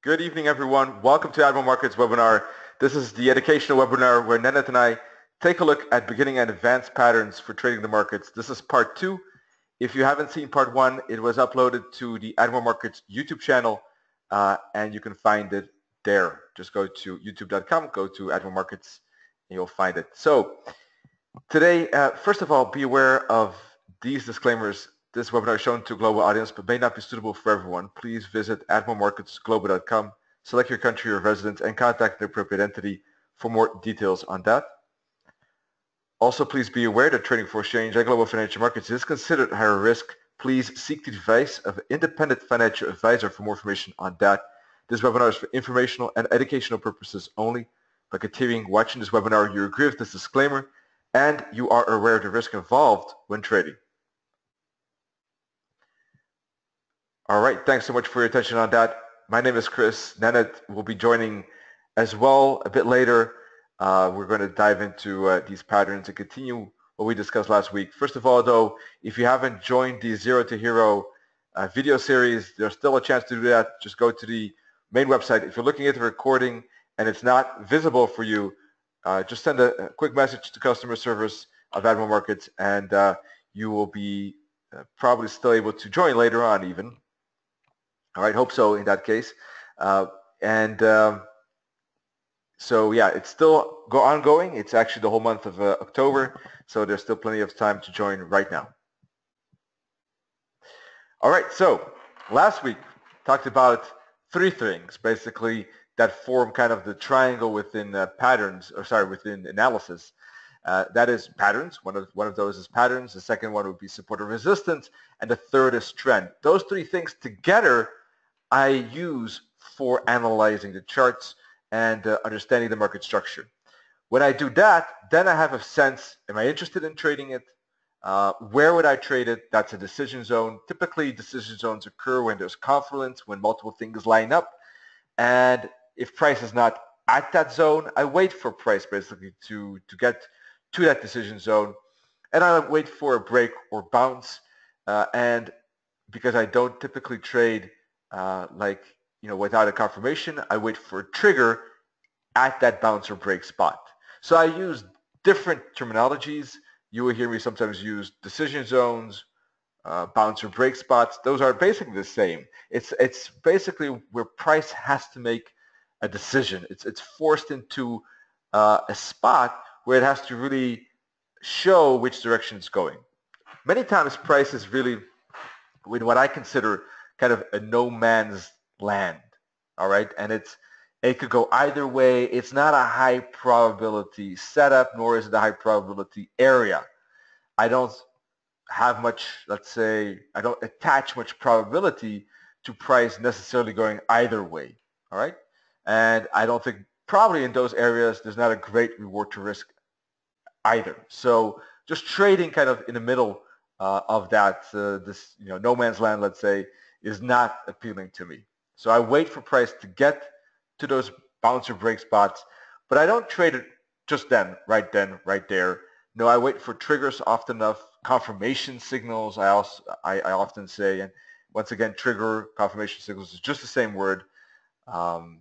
Good evening, everyone. Welcome to Admiral Markets webinar. This is the educational webinar where Nenad and I take a look at beginning and advanced patterns for trading the markets. This is part 2. If you haven't seen part 1, it was uploaded to the Admiral Markets YouTube channel, and you can find it there. Just go to youtube.com, go to Admiral Markets, and you'll find it. So today, first of all, be aware of these disclaimers. This webinar is shown to a global audience but may not be suitable for everyone. Please visit admiralmarketsglobal.com, select your country or residence, and contact the appropriate entity for more details on that. Also, please be aware that trading for exchange and global financial markets is considered higher risk. Please seek the advice of an independent financial advisor for more information on that. This webinar is for informational and educational purposes only. By continuing watching this webinar, you agree with this disclaimer and you are aware of the risk involved when trading. All right, thanks so much for your attention on that. My name is Chris. Nenad will be joining as well a bit later. We're going to dive into these patterns and continue what we discussed last week. First of all, though, if you haven't joined the Zero to Hero video series, there's still a chance to do that. Just go to the main website. If you're looking at the recording and it's not visible for you, just send a quick message to customer service of Admiral Markets, and you will be probably still able to join later on even. All right, hope so in that case. So yeah, it's still ongoing. It's actually the whole month of October, so there's still plenty of time to join right now. All right, so last week talked about 3 things basically that form kind of the triangle within within analysis. That is patterns. One of those is patterns. The second one would be support or resistance, and the third is trend. Those 3 things together I use for analyzing the charts and understanding the market structure. When I do that, then I have a sense, am I interested in trading it? Where would I trade it? That's a decision zone. Typically, decision zones occur when there's confluence, when multiple things line up. And if price is not at that zone, I wait for price basically to get to that decision zone. And I wait for a break or bounce. And because I don't typically trade without a confirmation, I wait for a trigger at that bounce or break spot. So I use different terminologies. You will hear me sometimes use decision zones, bounce or break spots. Those are basically the same. It's basically where price has to make a decision. It's forced into a spot where it has to really show which direction it's going. Many times price is really with what I consider kind of a no man's land, all right? And it could go either way. It's not a high probability setup, nor is it a high probability area. I don't have much, I don't attach much probability to price necessarily going either way, all right? And I don't think probably in those areas there's not a great reward to risk either. So just trading kind of in the middle of that, this no man's land, let's say, is not appealing to me. So I wait for price to get to those bounce or break spots, but I don't trade it just then, right there. No, I wait for triggers often enough, confirmation signals, I often say, and once again, trigger, confirmation signals is just the same word. Then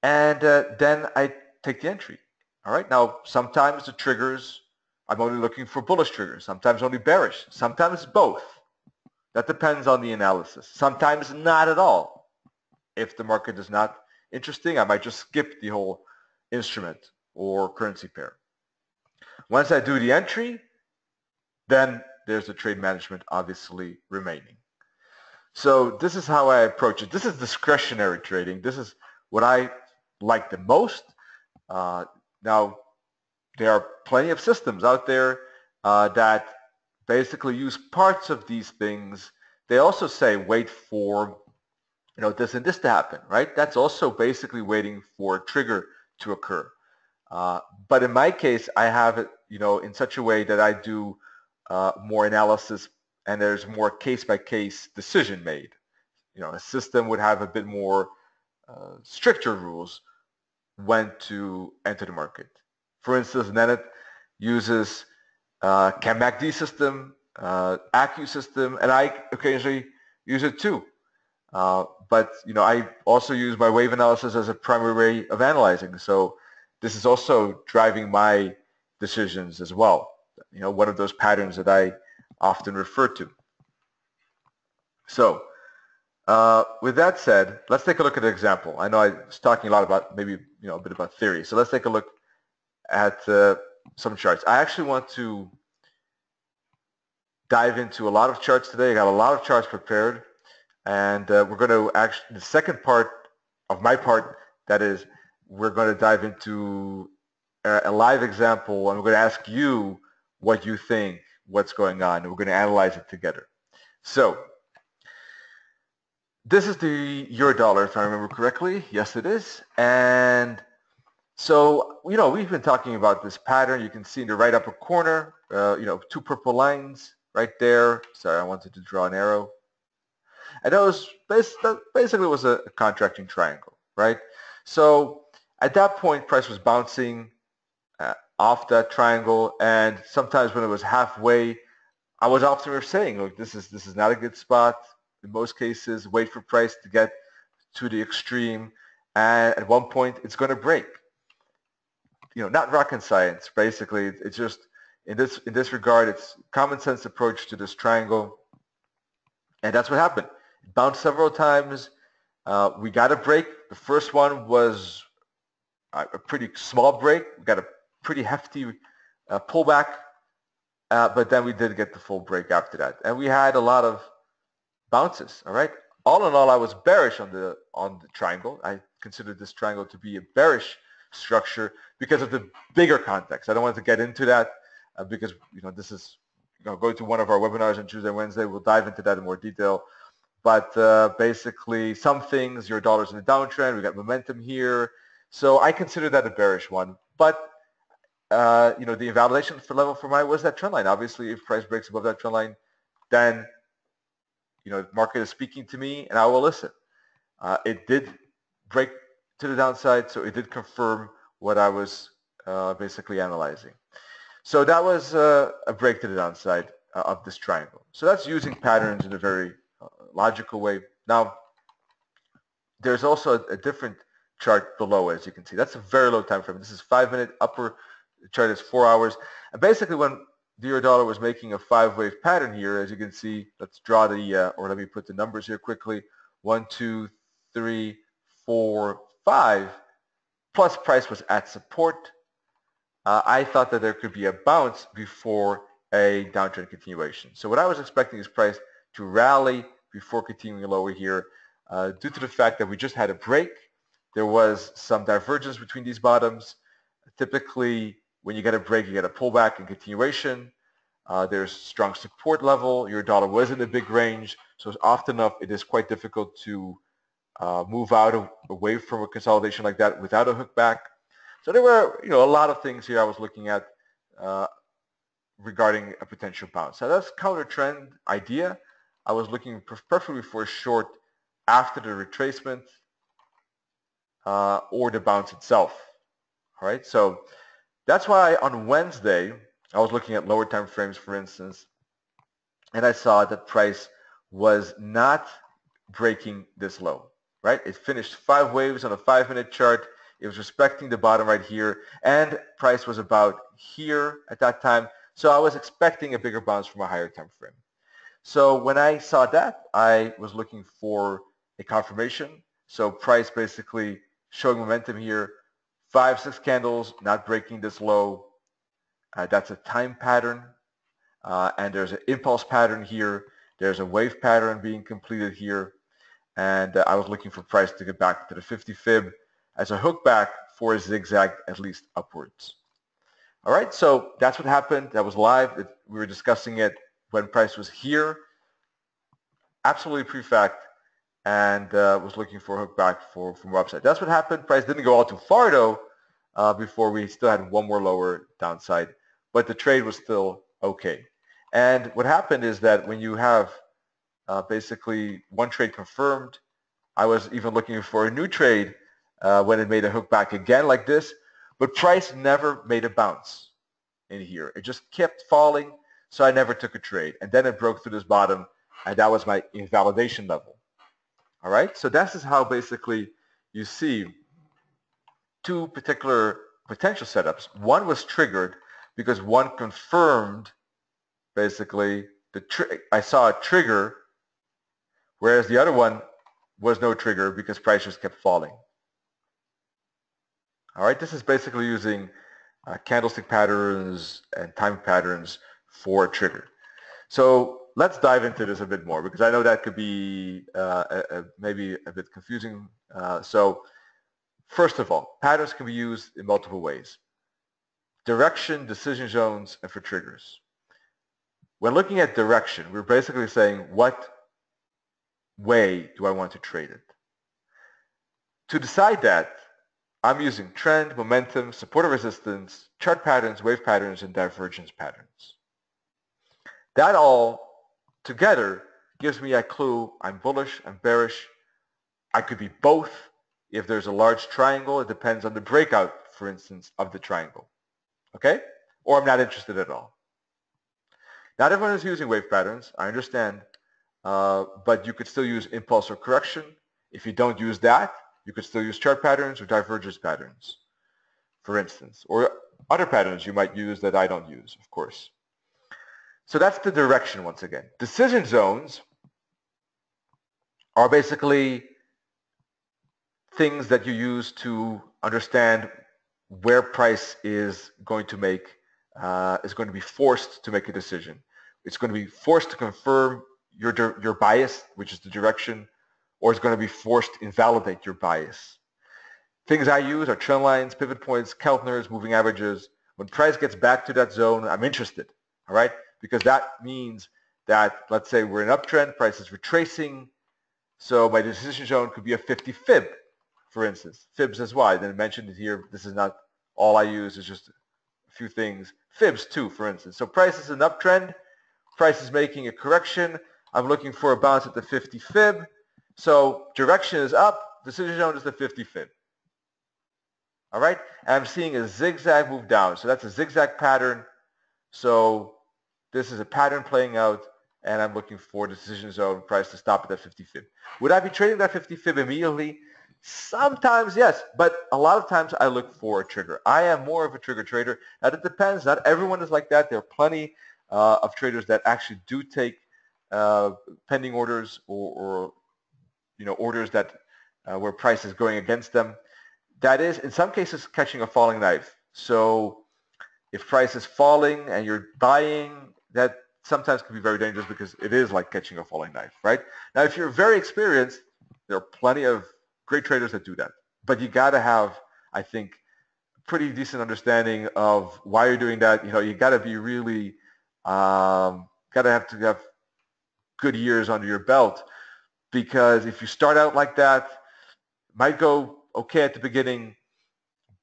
I take the entry. All right, now sometimes the triggers, I'm only looking for bullish triggers, sometimes only bearish, sometimes both. That depends on the analysis. Sometimes not at all. If the market is not interesting, I might just skip the whole instrument or currency pair. Once I do the entry, then there's the trade management obviously remaining. So this is how I approach it. This is discretionary trading. This is what I like the most. Now, there are plenty of systems out there that basically use parts of these things. They also say wait for this and this to happen, right? That's also basically waiting for a trigger to occur. But in my case, I have it in such a way that I do more analysis and there's more case-by-case decision made. A system would have a bit more stricter rules when to enter the market. For instance, Nenad uses CAN-MACD system, ACU system, and I occasionally use it too. But I also use my wave analysis as a primary way of analyzing. So this is also driving my decisions as well. One of those patterns that I often refer to. So with that said, let's take a look at an example. I know I was talking a lot about maybe a bit about theory. So let's take a look at some charts. I actually want to dive into a lot of charts today. I got a lot of charts prepared, and we're going to actually, the second part of my part, that is, we're going to dive into a live example, and we're going to ask you what you think, what's going on, and we're going to analyze it together. So this is the euro dollar, if I remember correctly. Yes, it is. And so, we've been talking about this pattern. You can see in the right upper corner, two purple lines right there. Sorry, I wanted to draw an arrow. And that was basically was a contracting triangle, right? So at that point, price was bouncing off that triangle, and sometimes when it was halfway, I was often saying, look, this is not a good spot. In most cases, wait for price to get to the extreme, and at one point, it's going to break. Not rocket science. Basically, it's just in this regard, it's common sense approach to this triangle, and that's what happened. It bounced several times. We got a break. The first one was a pretty small break. We got a pretty hefty pullback, but then we did get the full break after that, and we had a lot of bounces. All right. All in all, I was bearish on the triangle. I considered this triangle to be a bearish structure because of the bigger context. I don't want to get into that because this is going to one of our webinars on Tuesday and Wednesday. We'll dive into that in more detail. But basically, some things, your dollar's in a downtrend. We got momentum here, so I consider that a bearish one. But the invalidation level for mine was that trend line. Obviously, if price breaks above that trend line, then the market is speaking to me, and I will listen. It did break to the downside, so it did confirm what I was basically analyzing. So that was a break to the downside of this triangle. So that's using patterns in a very logical way. Now, there's also a different chart below, as you can see. That's a very low time frame. This is 5-minute. Upper chart is 4 hours. And basically, when the euro dollar was making a 5-wave pattern here, as you can see, let's draw the, or let me put the numbers here quickly. 1, 2, 3, 4, 5, plus price was at support. I thought that there could be a bounce before a downtrend continuation. So what I was expecting is price to rally before continuing lower here due to the fact that we just had a break. There was some divergence between these bottoms. Typically, when you get a break, you get a pullback and continuation. There's strong support level. Your dollar was in a big range, so often enough, it is quite difficult to move away from a consolidation like that without a hook back. So there were, a lot of things here I was looking at regarding a potential bounce. So that's counter trend idea. I was looking preferably for a short after the retracement or the bounce itself. All right, so that's why on Wednesday I was looking at lower time frames, for instance, and I saw that price was not breaking this low. Right, it finished 5 waves on a 5-minute chart. It was respecting the bottom right here, and price was about here at that time. So I was expecting a bigger bounce from a higher time frame. So when I saw that, I was looking for a confirmation. So price basically showing momentum here, 5, 6 candles, not breaking this low. That's a time pattern, and there's an impulse pattern here. There's a wave pattern being completed here, and I was looking for price to get back to the 50 fib as a hook back for a zigzag, at least upwards. All right, so that's what happened. That was live. We were discussing it when price was here, absolutely pre-fact, and was looking for a hook back for more upside. That's what happened. Price didn't go all too far, though, before we still had one more lower downside, but the trade was still okay. And what happened is that when you have basically one trade confirmed, I was even looking for a new trade when it made a hook back again like this, but price never made a bounce in here. It just kept falling, so I never took a trade. And then it broke through this bottom, and that was my invalidation level. All right, so this is how basically you see two particular potential setups. One was triggered because one confirmed basically I saw a trigger, whereas the other one was no trigger because prices kept falling. All right, this is basically using candlestick patterns and time patterns for a trigger. So let's dive into this a bit more because I know that could be maybe a bit confusing. So first of all, patterns can be used in multiple ways. Direction, decision zones, and for triggers. When looking at direction, we're basically saying what way do I want to trade it? To decide that, I'm using trend, momentum, support or resistance, chart patterns, wave patterns, and divergence patterns. That all together gives me a clue. I'm bullish, I'm bearish. I could be both. If there's a large triangle, it depends on the breakout, for instance, of the triangle. Okay? Or I'm not interested at all. Not everyone is using wave patterns, I understand, but you could still use impulse or correction. If you don't use that, you could still use chart patterns or divergence patterns, for instance, or other patterns you might use that I don't use, of course. So that's the direction once again. Decision zones are basically things that you use to understand where price is going to be forced to make a decision. It's going to be forced to confirm your bias, which is the direction, or it's going to be forced to invalidate your bias. Things I use are trend lines, pivot points, Keltners, moving averages. When price gets back to that zone, I'm interested, all right? Because that means that, let's say we're in an uptrend, price is retracing, so my decision zone could be a 50 fib, for instance. Fibs as well. I didn't mention it here. This is not all I use. It's just a few things. Fibs too, for instance. So price is an uptrend. Price is making a correction. I'm looking for a bounce at the 50 fib. So direction is up. Decision zone is the 50 fib. All right? And I'm seeing a zigzag move down. So that's a zigzag pattern. So this is a pattern playing out, and I'm looking for the decision zone price to stop at that 50 fib. Would I be trading that 50 fib immediately? Sometimes, yes, but a lot of times I look for a trigger. I am more of a trigger trader. Now, it depends. Not everyone is like that. There are plenty of traders that actually do take pending orders or orders that where price is going against them. That is, in some cases, catching a falling knife. So if price is falling and you're buying, that sometimes can be very dangerous because it is like catching a falling knife, right? Now, if you're very experienced, there are plenty of great traders that do that. But you got to have, I think, pretty decent understanding of why you're doing that. You got to be really, got to have good years under your belt, because if you start out like that, it might go okay at the beginning,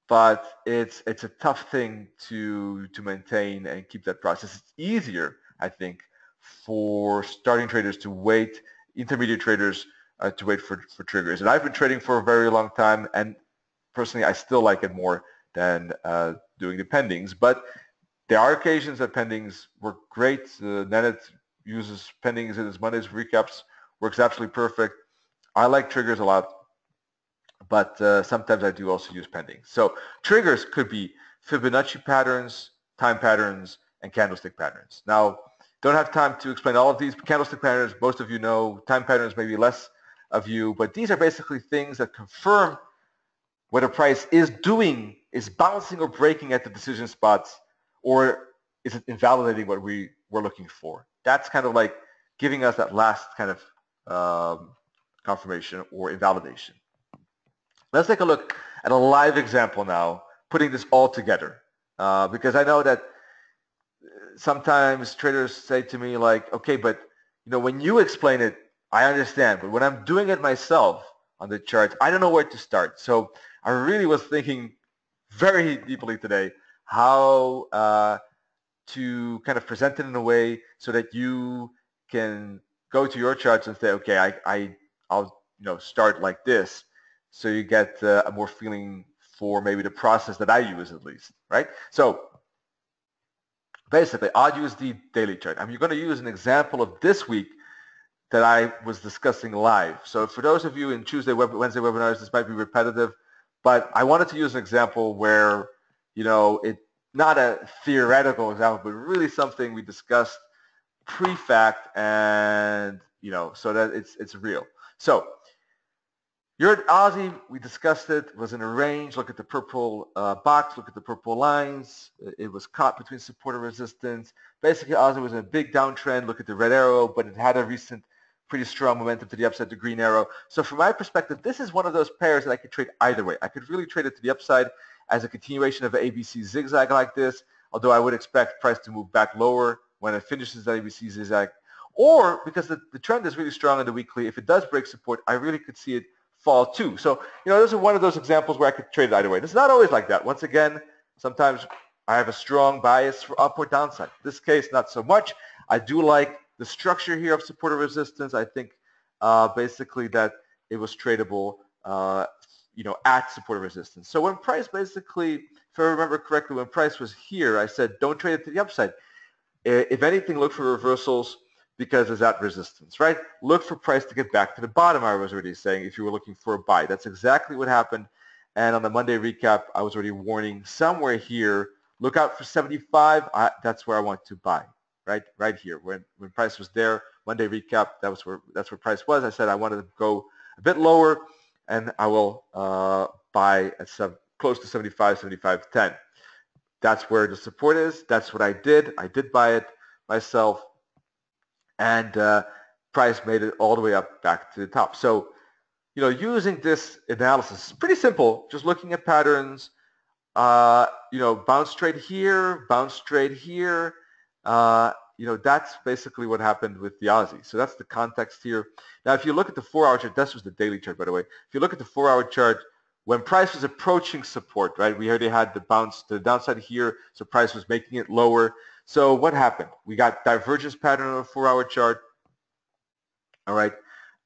but it's a tough thing to maintain and keep that process. It's easier, I think, for starting traders to wait, intermediate traders to wait for triggers. And I've been trading for a very long time, and personally, I still like it more than doing the pendings. But there are occasions that pendings work great. Nenad uses pendings in his Mondays recaps, works absolutely perfect. I like triggers a lot, but sometimes I do also use pendings. So triggers could be Fibonacci patterns, time patterns, and candlestick patterns. Now, don't have time to explain all of these. Candlestick patterns, most of you know. Time patterns, maybe less of you, but these are basically things that confirm whether price is bouncing or breaking at the decision spots, or is it invalidating what we were looking for. That's kind of like giving us that last kind of confirmation or invalidation. Let's take a look at a live example now, putting this all together, because I know that sometimes traders say to me like, okay, but when you explain it, I understand, but when I'm doing it myself on the charts, I don't know where to start. So I really was thinking very deeply today how to kind of present it in a way so that you can go to your charts and say, okay, I'll start like this, so you get a more feeling for maybe the process that I use at least, right? So basically, I'll use the daily chart. I'm going to use an example of this week that I was discussing live. So for those of you in Wednesday webinars, this might be repetitive, but I wanted to use an example where, it not a theoretical example, but really something we discussed pre-fact and, so that it's real. So you're at Aussie, we discussed it was in a range. Look at the purple box, look at the purple lines. It was caught between support and resistance. Basically, Aussie was in a big downtrend. Look at the red arrow, but it had a recent pretty strong momentum to the upside, the green arrow. So from my perspective, this is one of those pairs that I could trade either way. I could really trade it to the upside as a continuation of an ABC zigzag like this, although I would expect price to move back lower when it finishes that ABC zigzag. Or because the trend is really strong in the weekly, if it does break support, I really could see it fall too. So, those are one of those examples where I could trade it either way. It's not always like that. Once again, sometimes I have a strong bias for up or downside. In this case, not so much. I do like the structure here of support or resistance. I think basically that it was tradable, at support or resistance. So when price basically, if I remember correctly, when price was here, I said don't trade it to the upside. If anything, look for reversals because it's at resistance, right? Look for price to get back to the bottom, I was already saying, if you were looking for a buy. That's exactly what happened. And on the Monday recap, I was already warning somewhere here, look out for 75. That's where I want to buy, right? Right here. When price was there, Monday recap, that's where price was. I said I wanted to go a bit lower, and I will buy at close to 75, 75.10. That's where the support is. That's what I did. I did buy it myself. And price made it all the way up back to the top. So, using this analysis is pretty simple. Just looking at patterns, bounce trade here, bounce trade here. That's basically what happened with the Aussie. So that's the context here. Now, if you look at the 4-hour chart, this was the daily chart, by the way. If you look at the 4-hour chart, when price was approaching support, right, we already had the bounce to the downside here, so price was making it lower. So what happened? We got divergence pattern on a 4-hour chart. All right.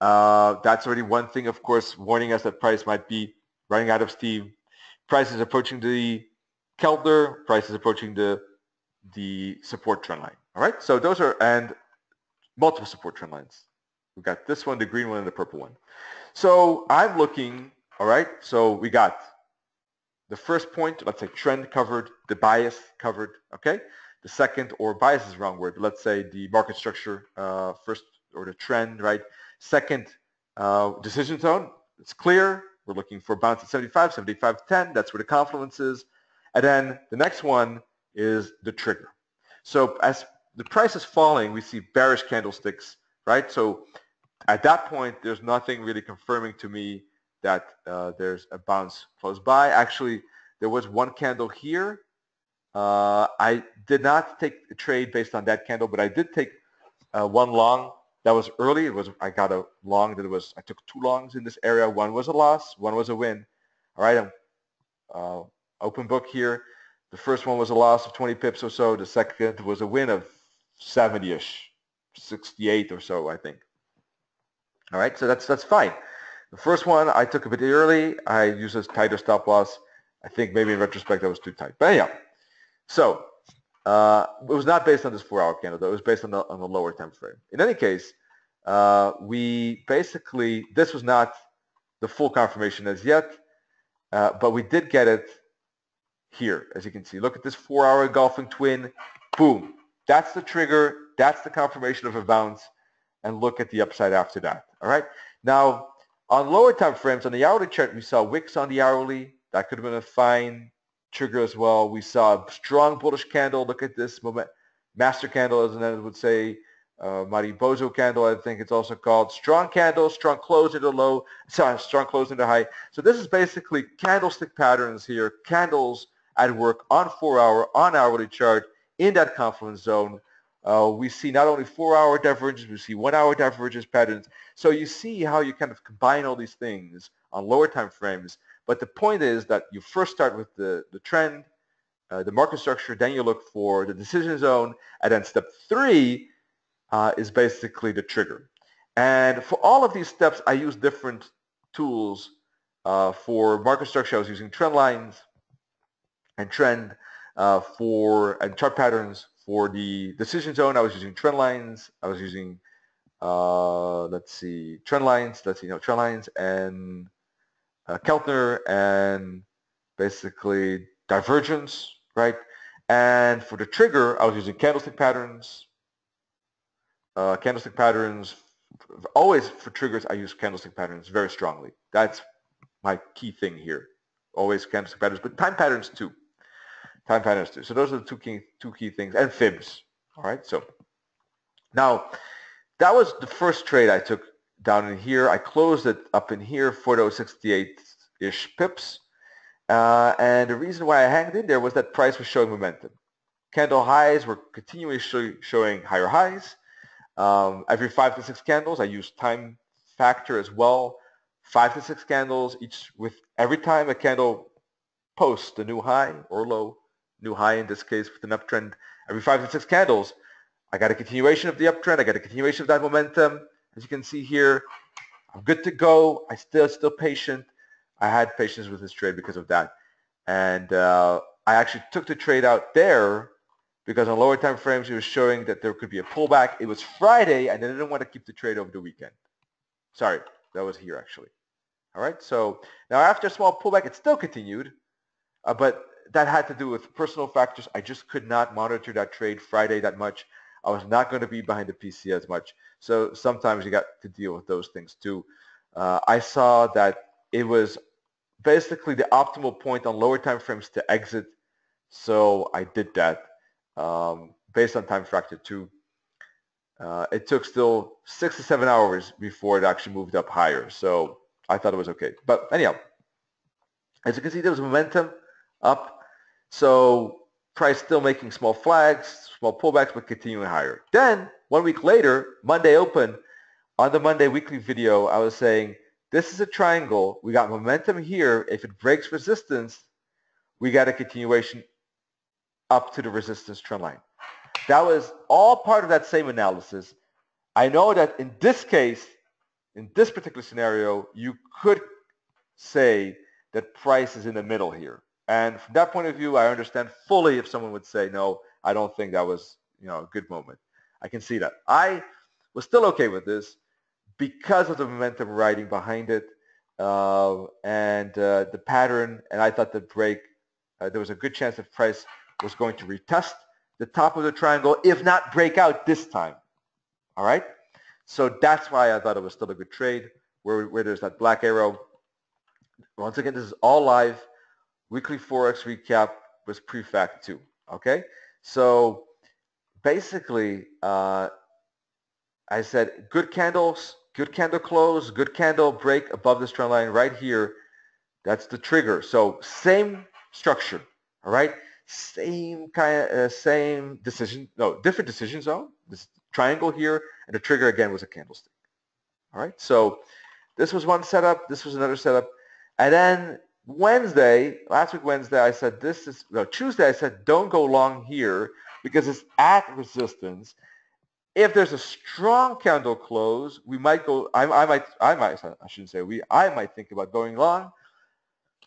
That's already one thing, of course, warning us that price might be running out of steam. Price is approaching the Keltner. Price is approaching the support trend line. All right. So those are, and multiple support trend lines. We got this one, the green one, and the purple one. So I'm looking, all right. So we got the first point, let's say trend covered, the bias covered, okay? The second, or bias is the wrong word, but let's say the market structure first, or the trend, right? Second, decision zone, it's clear. We're looking for bounce at 75, 75.10. That's where the confluence is. And then the next one is the trigger. So as the price is falling, we see bearish candlesticks, right? So at that point, there's nothing really confirming to me that there's a bounce close by. Actually, there was one candle here. I did not take a trade based on that candle, but I did take one long. That was early. I got a long I took 2 longs in this area. One was a loss, one was a win. All right, I'm open book here. The first one was a loss of 20 pips or so. The second was a win of 70-ish, 68 or so, I think. All right, so that's fine. The first one I took a bit early. I used a tighter stop loss. I think maybe in retrospect that was too tight. But anyhow, so it was not based on this 4-hour candle, though. It was based on the lower time frame. In any case, we basically, this was not the full confirmation as yet, but we did get it here, as you can see. Look at this 4-hour engulfing twin. Boom. That's the trigger. That's the confirmation of a bounce. And look at the upside after that. All right. Now, on lower time frames, on the hourly chart, we saw wicks on the hourly. That could have been a fine trigger as well. We saw a strong bullish candle. Look at this master candle, as Nenad would say, Mariposa candle, I think it's also called. Strong candle, strong close into low, strong close into high. So this is basically candlestick patterns here, candles at work on 4-hour, on hourly chart in that confluence zone. We see not only 4-hour divergence, we see 1-hour divergence patterns. So you see how you kind of combine all these things on lower time frames. But the point is that you first start with the trend, the market structure, then you look for the decision zone, and then step 3 is basically the trigger. And for all of these steps, I use different tools. For market structure, I was using trend lines and trend and chart patterns. For the decision zone, I was using trend lines. I was using let's see, trend lines, trend lines and Keltner and basically divergence, right? And for the trigger, I was using candlestick patterns. Always for triggers, I use candlestick patterns very strongly. That's my key thing here. Always candlestick patterns, but time patterns too. Time patterns too. So those are the two key things, and fibs. All right. So now that was the first trade I took down in here. I closed it up in here for those 68-ish pips. And the reason why I hanged in there was that price was showing momentum. Candle highs were continuously showing higher highs. Every 5 to 6 candles, I use time factor as well. 5 to 6 candles each, with every time a candle posts a new high or low, new high in this case with an uptrend, every 5 to 6 candles, I got a continuation of the uptrend. I got a continuation of that momentum. As you can see here, I'm good to go. I still patient. I had patience with this trade because of that. And I actually took the trade out there because on lower time frames it was showing that there could be a pullback. It was Friday and I didn't want to keep the trade over the weekend. Sorry, that was here actually. All right, so now after a small pullback, it still continued, but that had to do with personal factors. I just could not monitor that trade Friday that much. I was not going to be behind the PC as much. So sometimes you got to deal with those things too. I saw that it was basically the optimal point on lower time frames to exit. So I did that based on time factor too. It took still 6 to 7 hours before it actually moved up higher. So I thought it was okay. But anyhow, as you can see, there was momentum up. So price still making small flags, small pullbacks, but continuing higher. Then 1 week later, Monday open, on the Monday weekly video, I was saying, this is a triangle. We got momentum here. If it breaks resistance, we got a continuation up to the resistance trend line. That was all part of that same analysis. I know that in this case, in this particular scenario, you could say that price is in the middle here. And from that point of view, I understand fully if someone would say, no, I don't think that was a good moment. I can see that. I was still okay with this because of the momentum riding behind it and the pattern. And I thought the break, there was a good chance that price was going to retest the top of the triangle, if not break out this time. All right? So that's why I thought it was still a good trade where there's that black arrow. Once again, this is all live. Weekly Forex recap was pre-fact too. Okay? So basically, I said good candles, good candle close, good candle break above this trend line right here. That's the trigger. So same structure. All right? Same kind of, same decision, no, different decision zone. This triangle here, and the trigger again was a candlestick. All right, so this was one setup, this was another setup, and then Wednesday, last week Wednesday, I said Tuesday I said don't go long here because it's at resistance. If there's a strong candle close, we might go. I shouldn't say we. I might think about going long.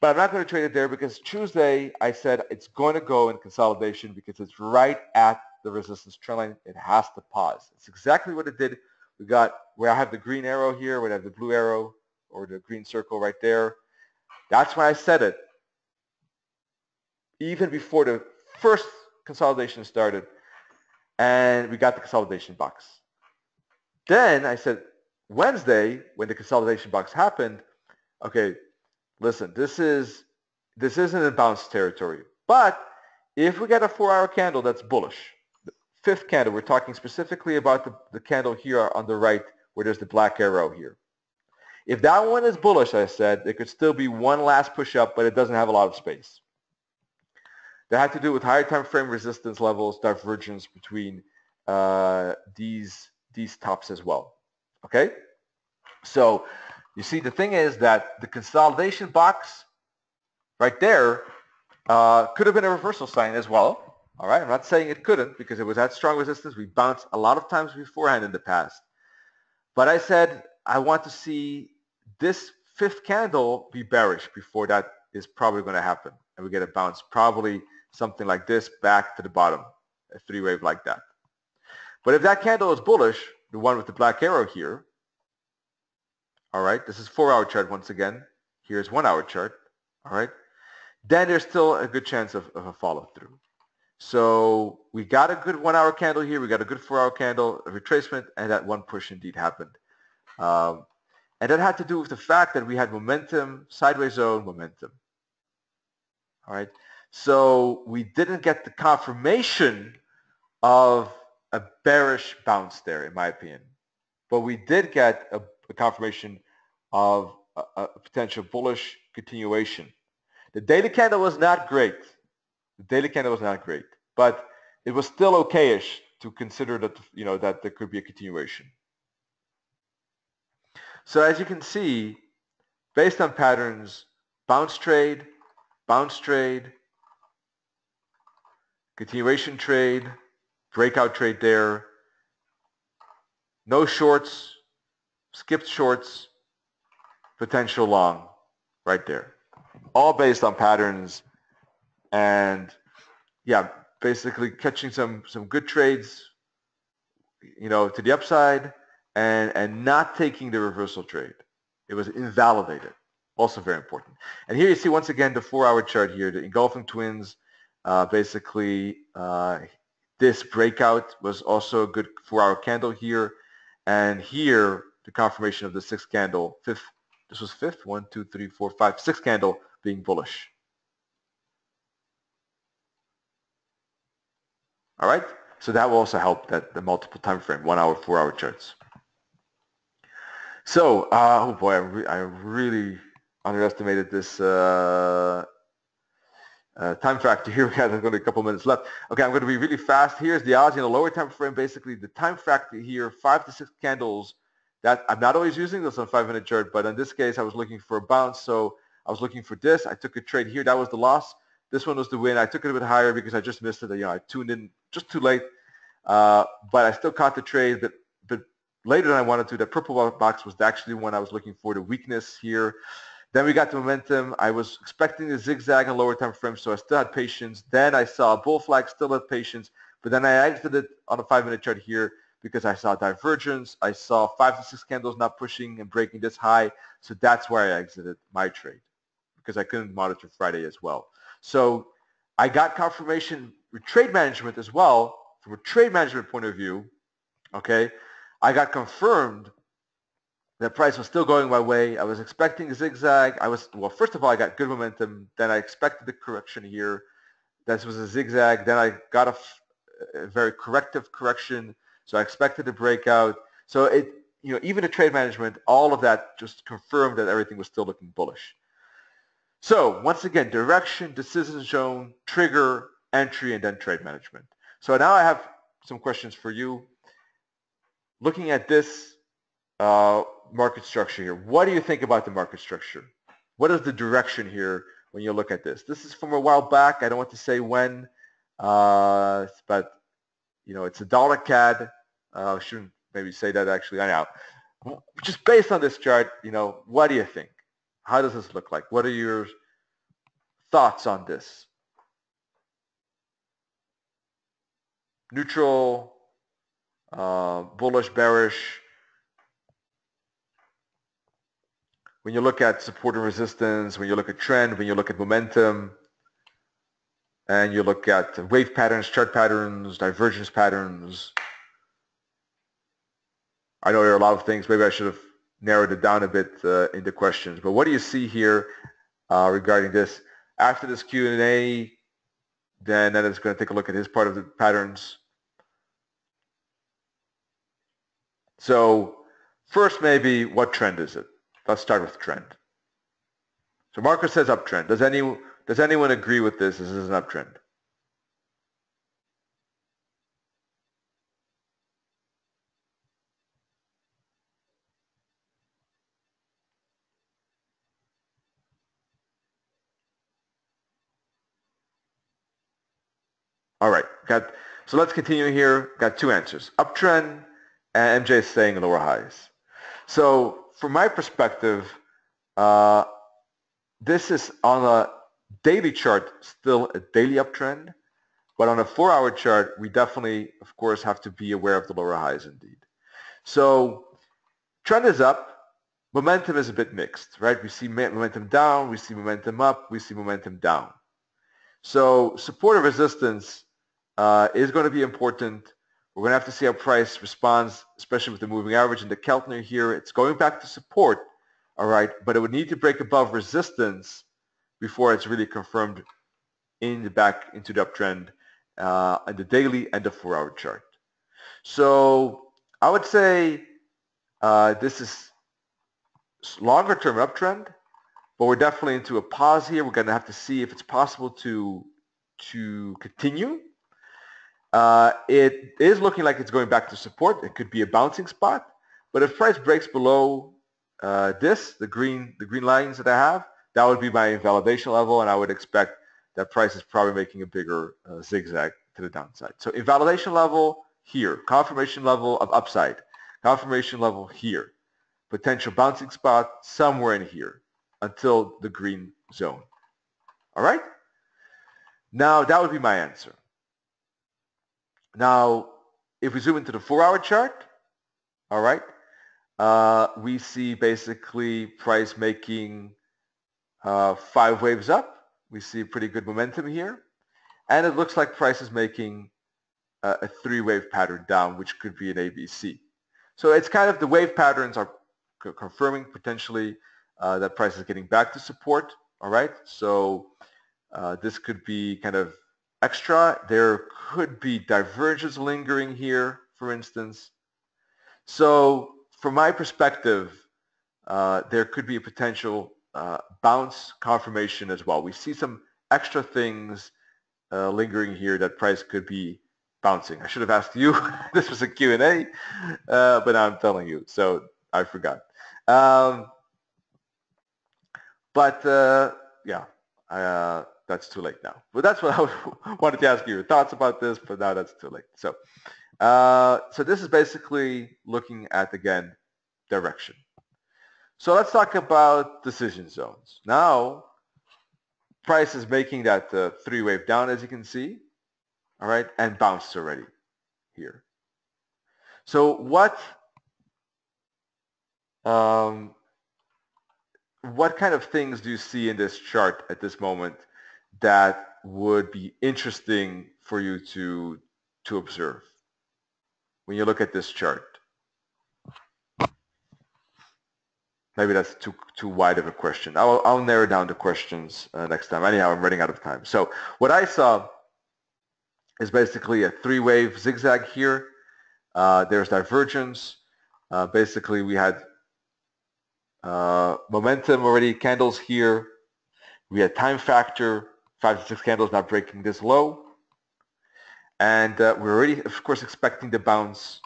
But I'm not going to trade it there because Tuesday I said it's going to go in consolidation because it's right at the resistance trend line. It has to pause. It's exactly what it did. We got where I have the green arrow here, where I have the blue arrow or the green circle right there. That's why I said it. Even before the first consolidation started and we got the consolidation box. Then I said Wednesday when the consolidation box happened, okay, listen, this isn't in bounce territory. But if we get a 4-hour candle that's bullish, the fifth candle, we're talking specifically about the candle here on the right where there's the black arrow here. If that one is bullish, I said, there could still be one last push up, but it doesn't have a lot of space. That had to do with higher time frame resistance levels, divergence between these tops as well. Okay? So you see, the thing is that the consolidation box right there could have been a reversal sign as well. All right, I'm not saying it couldn't because it was at strong resistance. We bounced a lot of times beforehand in the past. But I said I want to see this fifth candle be bearish before that is probably going to happen. And we get a bounce, probably something like this back to the bottom, a three-wave like that. But if that candle is bullish, the one with the black arrow here, all right, this is 4-hour chart once again. Here's 1-hour chart, all right, then there's still a good chance of a follow-through. So we got a good 1-hour candle here, we got a good 4-hour candle, a retracement, and that one push indeed happened. And that had to do with the fact that we had momentum, sideways zone, momentum. All right. So we didn't get the confirmation of a bearish bounce there, in my opinion. But we did get a confirmation of a potential bullish continuation. The daily candle was not great. The daily candle was not great, but it was still okayish to consider that, that there could be a continuation. So as you can see, based on patterns, bounce trade, continuation trade, breakout trade there, no shorts, skipped shorts, potential long right there. All based on patterns and yeah, basically catching some good trades, to the upside and not taking the reversal trade. It was invalidated. Also very important. And here you see once again the 4-hour chart here, the engulfing twins. Basically, this breakout was also a good 4-hour candle here. And here, the confirmation of the 6th candle, this was 5th, 1, 2, 3, 4, 5, 6th candle being bullish. All right, so that will also help that the multiple time frame, 1-hour, 4-hour charts. So, oh boy, I really underestimated this time factor here. We have only a couple minutes left. Okay, I'm going to be really fast. Here's the Aussie in the lower time frame. Basically, the time factor here, 5 to 6 candles. That I'm not always using this on 5-minute chart, but in this case, I was looking for a bounce. So I was looking for this. I took a trade here. That was the loss. This one was the win. I took it a bit higher because I just missed it. I tuned in just too late, but I still caught the trade. But later than I wanted to. The purple box was actually one I was looking for, the weakness here. Then we got the momentum. I was expecting a zigzag on lower time frame, so I still had patience. Then I saw a bull flag, still had patience. But then I exited on a 5-minute chart here because I saw divergence. I saw 5 to 6 candles not pushing and breaking this high. So that's why I exited my trade because I couldn't monitor Friday as well. So I got confirmation with trade management as well. From a trade management point of view, okay, I got confirmed that price was still going my way. I was expecting a zigzag. First of all, I got good momentum. Then I expected the correction here. This was a zigzag. Then I got a very corrective correction. So I expected a breakout. So even the trade management, all of that just confirmed that everything was still looking bullish. So once again, direction, decision zone, trigger, entry, and then trade management. So now I have some questions for you. Looking at this market structure here, what do you think about the market structure? What is the direction here when you look at this? This is from a while back. I don't want to say when, but it's a dollar CAD. I shouldn't maybe say that actually. I know. Just based on this chart, what do you think? How does this look like? What are your thoughts on this? Neutral, bullish, bearish. When you look at support and resistance, when you look at trend, when you look at momentum, and you look at wave patterns, chart patterns, divergence patterns. I know there are a lot of things. Maybe I should have narrowed it down a bit in the questions. But what do you see here regarding this? After this Q&A, then Nenad is going to take a look at his part of the patterns. So first, maybe what trend is it? Let's start with trend. So Marcus says uptrend. Does anyone agree with this? This is an uptrend. All right. So let's continue here. Got two answers. Uptrend, and MJ is saying lower highs. So from my perspective, this is on a daily chart still a daily uptrend, but on a 4-hour chart, we definitely, of course, have to be aware of the lower highs indeed. So trend is up. Momentum is a bit mixed, right? We see momentum down, we see momentum up, we see momentum down. So support or resistance is going to be important. We're going to have to see how price responds, especially with the moving average and the Keltner here. It's going back to support, all right, but it would need to break above resistance before it's really confirmed back into the uptrend on the daily and the 4-hour chart. So I would say this is longer term uptrend, but we're definitely into a pause here. We're going to have to see if it's possible to continue. It is looking like it's going back to support. It could be a bouncing spot, but if price breaks below the green lines that I have, that would be my invalidation level, and I would expect that price is probably making a bigger zigzag to the downside. So invalidation level here, confirmation level of upside, confirmation level here, potential bouncing spot somewhere in here until the green zone. All right? Now, that would be my answer. Now, if we zoom into the 4-hour chart, all right, we see basically price making 5 waves up. We see pretty good momentum here. And it looks like price is making a 3-wave pattern down, which could be an ABC. So it's kind of the wave patterns are confirming potentially that price is getting back to support. All right, so this could be kind of extra. There could be divergence lingering here, for instance. So from my perspective, there could be a potential bounce confirmation as well. We see some extra things lingering here that price could be bouncing. I should have asked you. This was a Q&A, but now I'm telling you, so I forgot. Yeah, that's too late now. But that's what I wanted to ask you your thoughts about this, but now that's too late. So, so this is basically looking at, again, direction. So let's talk about decision zones. Now, price is making that 3-wave down, as you can see, all right, and bounced already here. So what kind of things do you see in this chart at this moment that would be interesting for you to observe when you look at this chart? Maybe that's too wide of a question. I'll narrow down the questions next time. Anyhow, I'm running out of time. So what I saw is basically a 3-wave zigzag here. There's divergence. Basically, we had momentum already, candles here. We had time factor, 5 to 6 candles not breaking this low. And we're already, of course, expecting the bounce.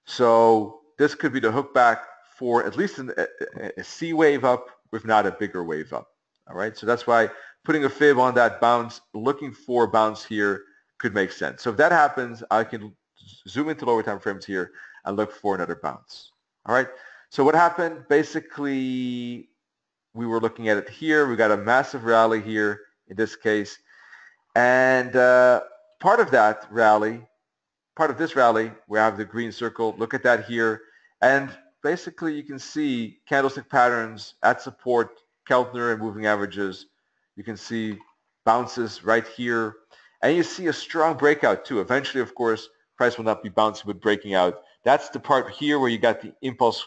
So this could be the hook back for at least a C wave up, if not a bigger wave up. All right, so that's why putting a fib on that bounce, looking for a bounce here could make sense. So if that happens, I can zoom into lower time frames here and look for another bounce. All right, so what happened? Basically, we were looking at it here. We got a massive rally here in this case. And part of that rally, part of this rally, we have the green circle. Look at that here. And basically, you can see candlestick patterns at support, Keltner and moving averages. You can see bounces right here. And you see a strong breakout too. Eventually, of course, price will not be bouncing but breaking out. That's the part here where you got the impulse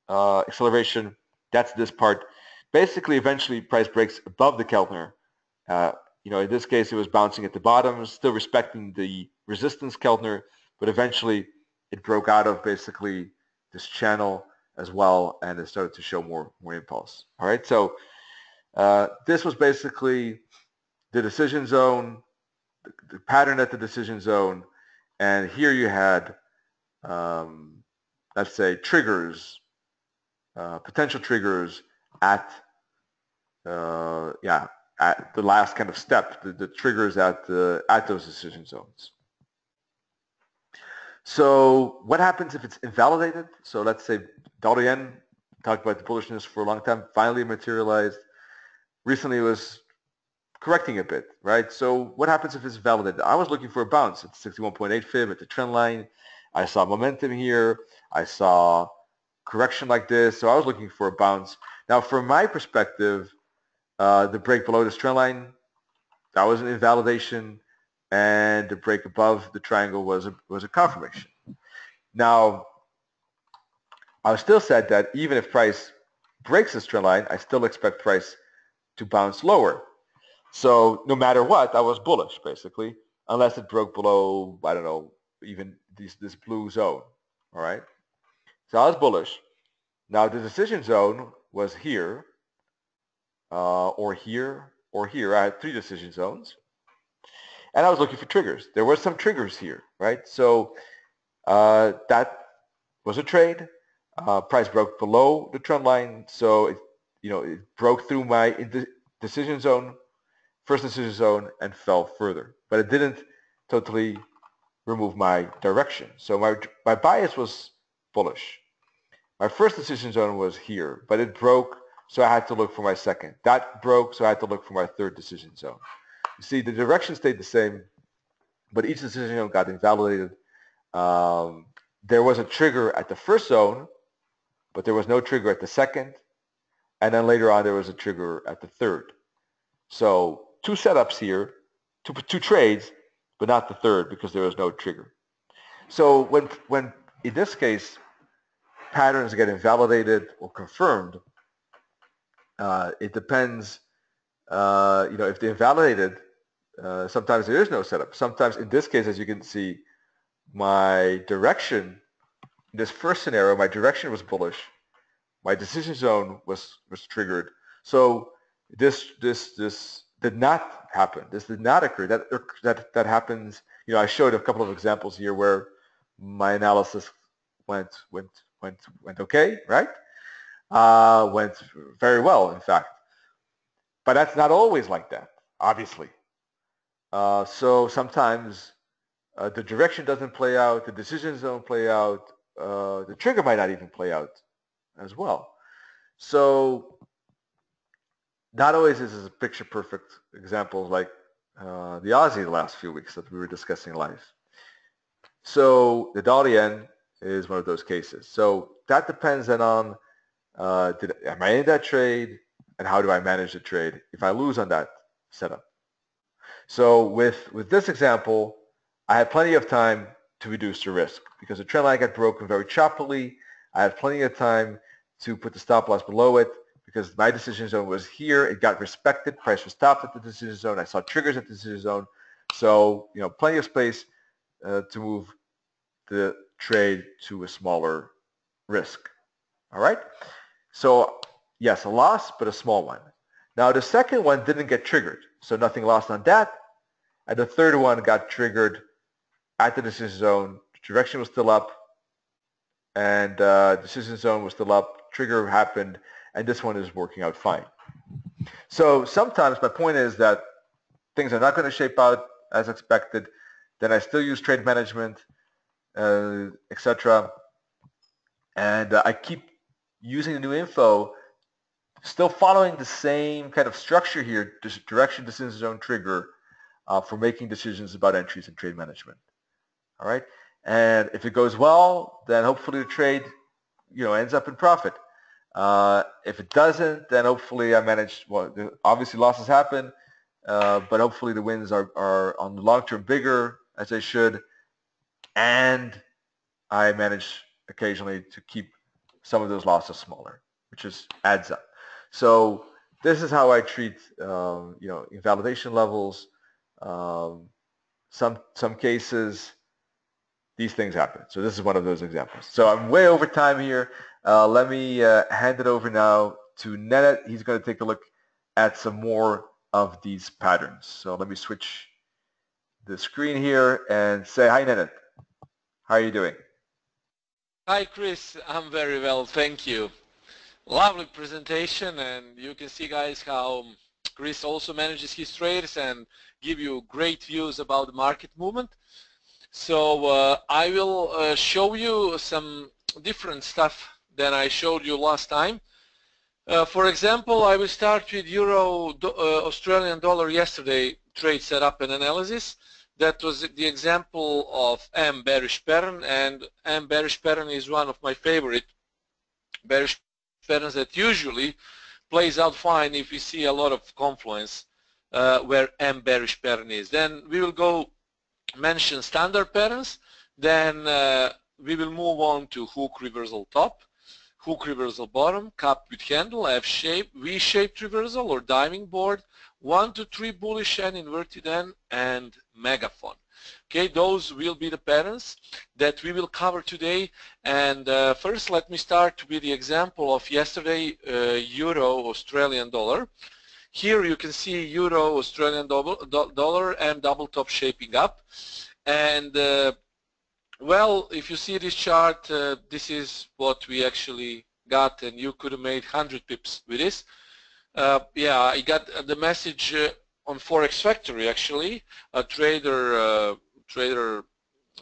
acceleration. That's this part. Basically, eventually, price breaks above the Keltner. In this case, it was bouncing at the bottom, still respecting the resistance Keltner, but eventually it broke out of basically this channel as well, and it started to show more impulse. All right, so this was basically the decision zone, the pattern at the decision zone, and here you had, let's say, triggers, potential triggers at the last kind of step, the triggers at those decision zones. So what happens if it's invalidated? So let's say dollar yen, talked about the bullishness for a long time, finally materialized. Recently it was correcting a bit, right? So what happens if it's validated? I was looking for a bounce at 61.8 fib at the trend line, I saw momentum here. I saw correction like this. So I was looking for a bounce. Now, from my perspective, the break below this trend line, that was an invalidation, and the break above the triangle was a confirmation. Now, I still said that even if price breaks this trend line, I still expect price to bounce lower. So no matter what, I was bullish basically, unless it broke below, I don't know, even this blue zone. All right. So I was bullish. Now the decision zone was here, or here, or here. I had 3 decision zones, and I was looking for triggers. There were some triggers here, right? So that was a trade. Price broke below the trend line, so it broke through my decision zone, first decision zone, and fell further. But it didn't totally remove my direction. So my bias was bullish. My first decision zone was here, but it broke, so I had to look for my second. That broke, so I had to look for my third decision zone. You see, the direction stayed the same, but each decision zone got invalidated. There was a trigger at the first zone, but there was no trigger at the second, and then later on there was a trigger at the third. So 2 setups here, two trades, but not the third because there was no trigger. So when in this case patterns get invalidated or confirmed, it depends. If they're invalidated, sometimes there is no setup. Sometimes in this case, as you can see, my direction, in this first scenario, my direction was bullish. My decision zone was triggered. So this did not happen. This did not occur. That happens. I showed a couple of examples here where my analysis went okay, right? Went very well, in fact. But that's not always like that, obviously. So sometimes the direction doesn't play out, the decisions don't play out, the trigger might not even play out as well. So not always is this a picture perfect example like the Aussie the last few weeks that we were discussing live. So the dollar yen is one of those cases. So that depends then on am I in that trade and how do I manage the trade if I lose on that setup. So with this example, I had plenty of time to reduce the risk because the trend line got broken very choppily. I had plenty of time to put the stop loss below it because my decision zone was here. It got respected. Price was stopped at the decision zone. I saw triggers at the decision zone. So, plenty of space to move the trade to a smaller risk. All right? So, yes, a loss, but a small one. Now, the second one didn't get triggered, so nothing lost on that. And the third one got triggered at the decision zone. The direction was still up, and decision zone was still up. Trigger happened, and this one is working out fine. So sometimes my point is that things are not going to shape out as expected. Then I still use trade management, etc. And I keep using the new info, still following the same kind of structure here, direction, decision zone, trigger, for making decisions about entries and trade management. All right, and if it goes well, then hopefully the trade, ends up in profit. If it doesn't, then hopefully I manage. Well, obviously losses happen, but hopefully the wins are on the long term bigger as they should, and I manage occasionally to keep some of those losses smaller, which just adds up. So this is how I treat invalidation levels. Some cases these things happen. So this is one of those examples. So I'm way over time here. Let me hand it over now to Nenad. He's going to take a look at some more of these patterns. So let me switch the screen here and say hi, Nenad. How are you doing? Hi, Chris. I'm very well, thank you. Lovely presentation, and you can see, guys, how Chris also manages his trades and give you great views about the market movement. So I will show you some different stuff than I showed you last time. For example, I will start with Euro Australian dollar yesterday trade setup and analysis. That was the example of M bearish pattern, and M bearish pattern is one of my favorite bearish patterns that usually plays out fine if we see a lot of confluence where M bearish pattern is. Then we will go mention standard patterns, then we will move on to hook reversal top, hook reversal bottom, cup with handle, F shape, V-shaped reversal or diving board, 1 to 3 bullish N, inverted N, and megaphone. Okay, those will be the patterns that we will cover today. And first, let me start with the example of yesterday, Euro Australian dollar. Here you can see Euro Australian dollar and double top shaping up. And well, if you see this chart, this is what we actually got, and you could have made 100 pips with this. Yeah, I got the message on Forex Factory, actually, a trader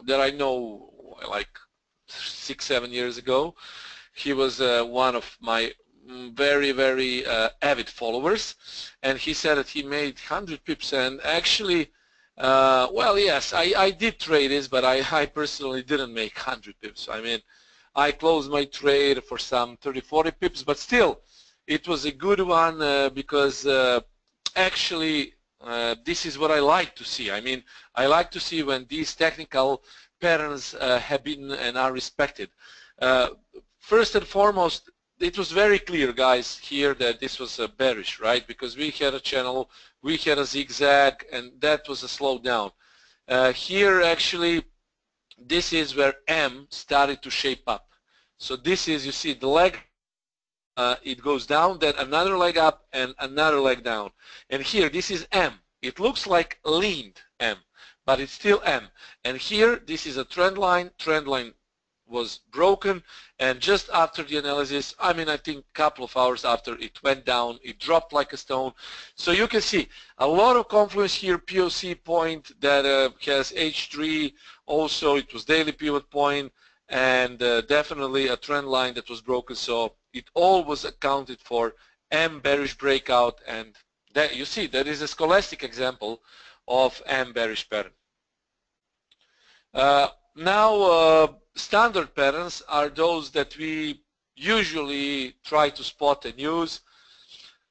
that I know like 6-7 years ago. He was one of my very avid followers, and he said that he made 100 pips. And actually, well, yes, I did trade this, but I personally didn't make 100 pips. I mean, I closed my trade for some 30-40 pips, but still it was a good one because actually this is what I like to see. I mean, I like to see when these technical patterns have been and are respected. First and foremost, it was very clear, guys, here that this was bearish, right? Because we had a channel, we had a zigzag, and that was a slowdown. Here, actually, this is where M started to shape up. So this is, you see, the leg, it goes down, then another leg up, and another leg down. And here, this is M. It looks like leaned M, but it's still M. And here, this is a trend line. Trend line was broken, and just after the analysis, I mean, I think a couple of hours after, it went down, it dropped like a stone. So you can see a lot of confluence here, POC point that has H3, also it was daily pivot point, and definitely a trend line that was broken. So it all was accounted for M bearish breakout, and that, you see, that is a scholastic example of M bearish pattern. Now, standard patterns are those that we usually try to spot and use.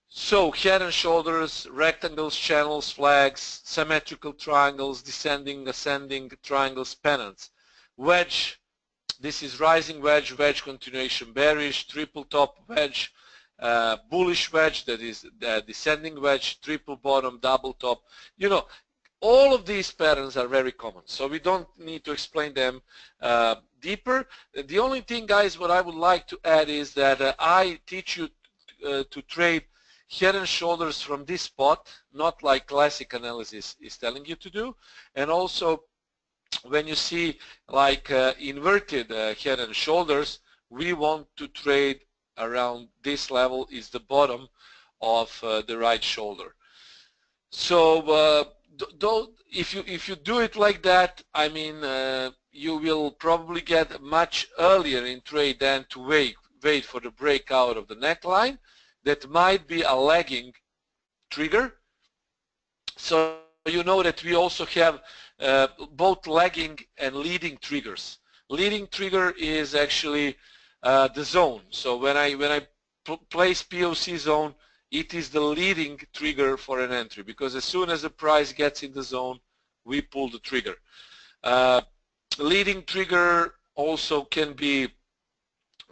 So head and shoulders, rectangles, channels, flags, symmetrical triangles, descending, ascending triangles, pennants. Wedge, this is rising wedge, wedge continuation bearish, triple top wedge, bullish wedge, that is descending wedge, triple bottom, double top. You know, all of these patterns are very common, so we don't need to explain them deeper. The only thing, guys, what I would like to add is that I teach you to trade head and shoulders from this spot, not like classic analysis is telling you to do. And also, when you see like inverted head and shoulders, we want to trade around this level is the bottom of the right shoulder. So if you do it like that, I mean, you will probably get much earlier in trade than to wait for the breakout of the neckline. That might be a lagging trigger. So you know that we also have both lagging and leading triggers. Leading trigger is actually the zone. So when I place POC zone, it is the leading trigger for an entry, because as soon as the price gets in the zone, we pull the trigger. Leading trigger also can be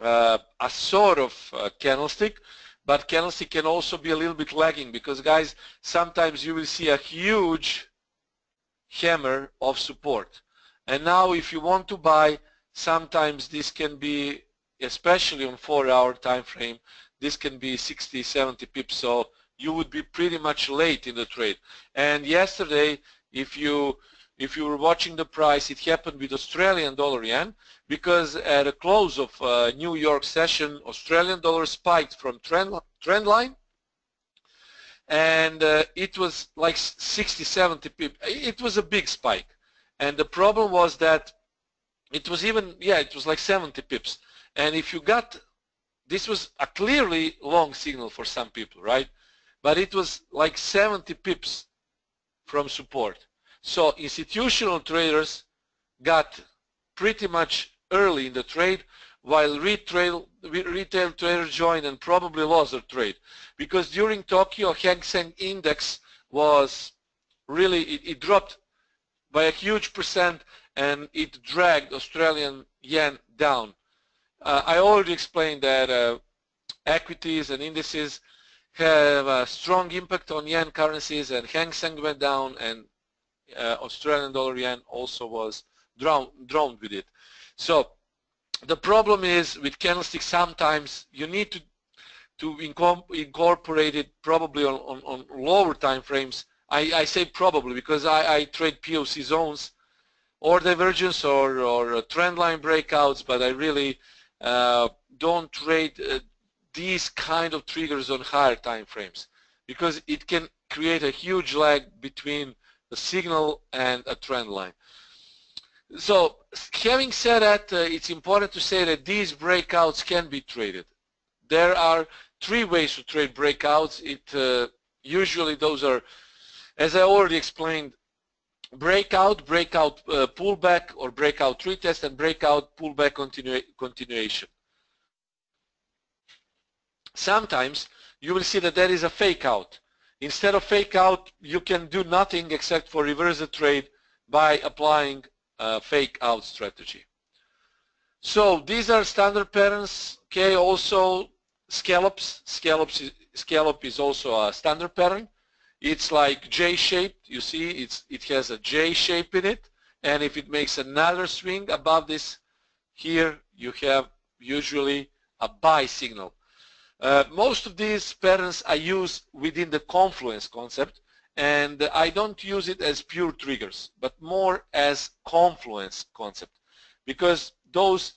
a sort of candlestick, but candlestick can also be a little bit lagging, because, guys, sometimes you will see a huge hammer of support. And now if you want to buy, sometimes this can be, especially on 4-hour time frame, this can be 60-70 pips, so you would be pretty much late in the trade. And yesterday, if you were watching the price, it happened with Australian dollar yen, because at the close of New York session, Australian dollar spiked from trend line, and it was like 60-70 pips. It was a big spike, and the problem was that it was even, yeah, it was like 70 pips. And if you got, this was a clearly long signal for some people, right? But it was like 70 pips from support. So institutional traders got pretty much early in the trade, while retail traders joined and probably lost their trade, because during Tokyo, Hang Seng Index was really, it dropped by a huge percent, and it dragged Australian yen down. I already explained that equities and indices have a strong impact on yen currencies, and Hang Seng went down, and Australian dollar yen also was drowned with it. So the problem is with candlesticks, sometimes you need to incorporate it probably on lower time frames. I say probably because I trade POC zones or divergence or trend line breakouts, but I really don't trade these kind of triggers on higher time frames, because it can create a huge lag between the signal and a trend line. So having said that, it's important to say that these breakouts can be traded. There are three ways to trade breakouts. Usually those are, as I already explained, breakout pullback, or breakout retest, and breakout pullback continuation. Sometimes you will see that there is a fake out. Instead of fake out, you can do nothing except for reverse the trade by applying a fake out strategy. So these are standard patterns. Okay, also scallops. Scallop is also a standard pattern. It's like J-shaped. You see, it has a J shape in it, and if it makes another swing above this, here you have usually a buy signal. Most of these patterns I use within the confluence concept, and I don't use it as pure triggers, but more as confluence concept, because those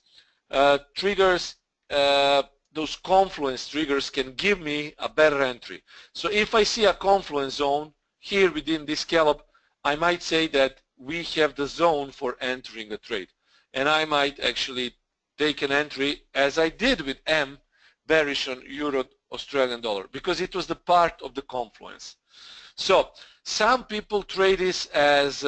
triggers, those confluence triggers can give me a better entry. So if I see a confluence zone here within this scallop, I might say that we have the zone for entering a trade, and I might actually take an entry, as I did with M, bearish on Euro Australian dollar, because it was the part of the confluence. So some people trade this as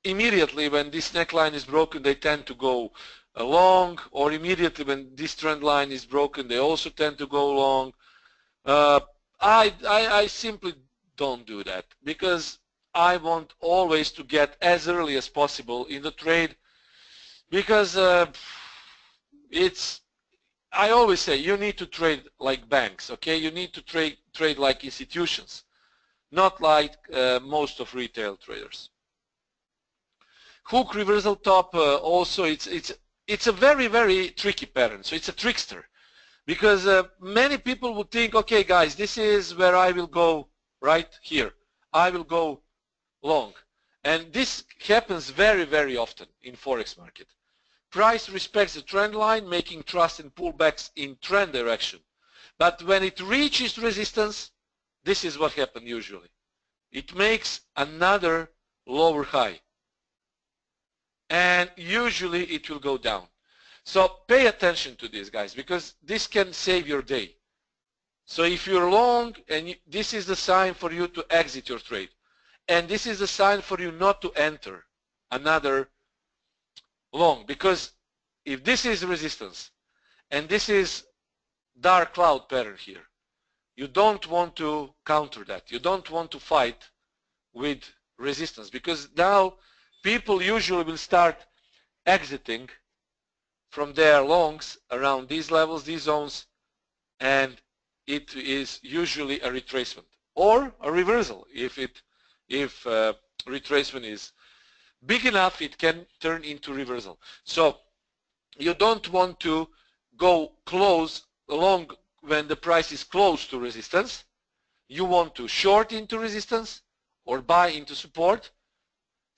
immediately when this neckline is broken, they tend to go long, or immediately when this trend line is broken, they also tend to go long. I simply don't do that, because I want always to get as early as possible in the trade, because I always say you need to trade like banks, okay? You need to trade like institutions, not like most of retail traders. Hook reversal top, also it's a very, very tricky pattern. So it's a trickster, because many people would think, okay guys, this is where I will go, right here. I will go long. And this happens very, very often in Forex market. Price respects the trend line, making thrust and pullbacks in trend direction. But when it reaches resistance, this is what happens usually. It makes another lower high, and usually it will go down. So pay attention to this, guys, because this can save your day. So if you're long, and this is the sign for you to exit your trade, and this is the sign for you not to enter another long, because if this is resistance and this is dark cloud pattern here, you don't want to counter that. You don't want to fight with resistance, because now people usually will start exiting from their longs around these levels, these zones, and it is usually a retracement or a reversal. If retracement is big enough, it can turn into reversal. So you don't want to go close long when the price is close to resistance. You want to short into resistance or buy into support.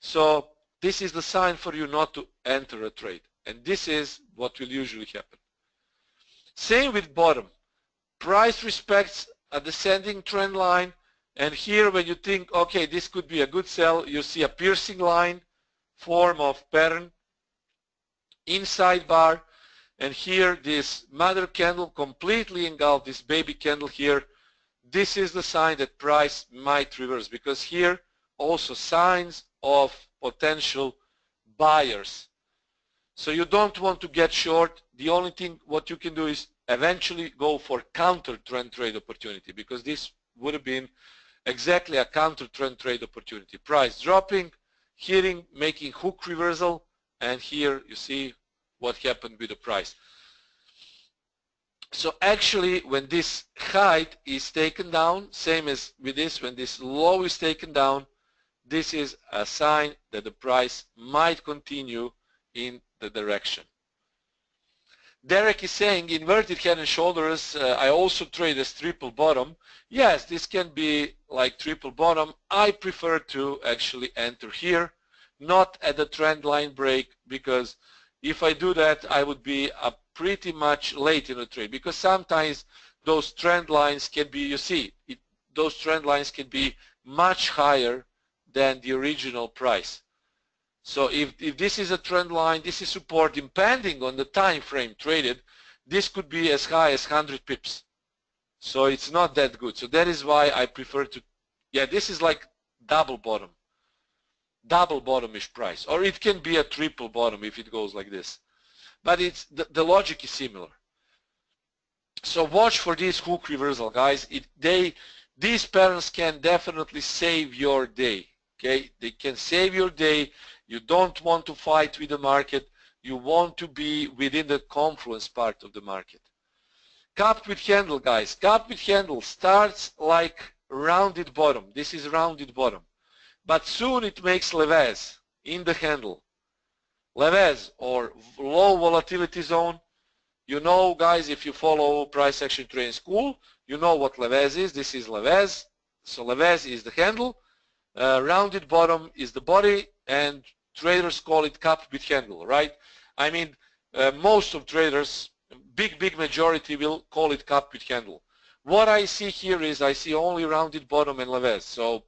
So this is the sign for you not to enter a trade, and this is what will usually happen. Same with bottom. Price respects a descending trend line, and here when you think, okay, this could be a good sell, you see a piercing line form of pattern inside bar, and here this mother candle completely engulfed this baby candle here. This is the sign that price might reverse, because here also signs of potential buyers. So you don't want to get short. The only thing what you can do is eventually go for counter trend trade opportunity, because this would have been exactly a counter trend trade opportunity. Price dropping, hitting, making hook reversal, and here you see what happened with the price. So actually when this height is taken down, same as with this, when this low is taken down, this is a sign that the price might continue in the direction. Derek is saying inverted head and shoulders, I also trade as triple bottom. Yes, this can be like triple bottom. I prefer to actually enter here, not at the trend line break, because if I do that, I would be pretty much late in the trade, because sometimes those trend lines can be, you see, those trend lines can be much higher than the original price. So if this is a trend line, this is support, depending on the time frame traded, this could be as high as 100 pips. So it's not that good. So that is why I prefer to, yeah, this is like double bottom, double bottomish price, or it can be a triple bottom if it goes like this. But it's the logic is similar. So watch for this hook reversal, guys. These patterns can definitely save your day. Okay, they can save your day. You don't want to fight with the market. You want to be within the confluence part of the market. Cup with handle, guys. Cup with handle starts like rounded bottom. This is rounded bottom. But soon it makes levaise in the handle. Levaise or low volatility zone. You know, guys, if you follow price action trading school, you know what levaise is. This is levaise. So levaise is the handle. Rounded bottom is the body, and traders call it cup with handle, right? I mean, most of traders, big majority will call it cup with handle. What I see here is I see only rounded bottom and levaise. So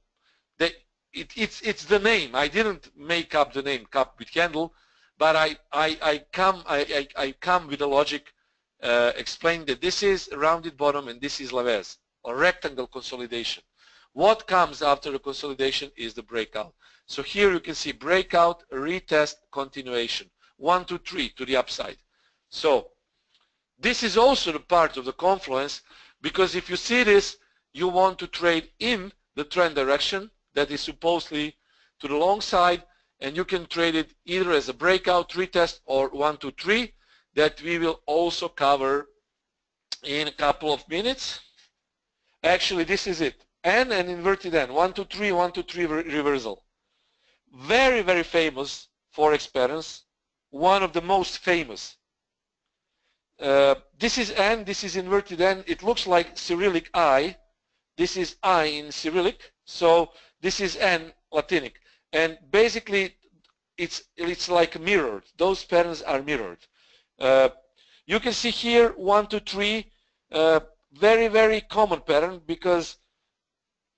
it's the name. I didn't make up the name cup with handle, but I come with a logic, explain that this is rounded bottom and this is levaise, or rectangle consolidation. What comes after the consolidation is the breakout. So here you can see breakout, retest, continuation. 1, 2, 3 to the upside. So this is also the part of the confluence, because if you see this, you want to trade in the trend direction that is supposedly to the long side, and you can trade it either as a breakout, retest, or 1, 2, 3 that we will also cover in a couple of minutes. Actually, this is it. N and inverted N, 1, 2, 3, 1, 2, 3 reversal. Very famous forex patterns, one of the most famous. This is N, this is inverted N. It looks like Cyrillic I. This is I in Cyrillic, so this is N Latinic. And basically, it's like mirrored. Those patterns are mirrored. You can see here 1, 2, 3, very common pattern, because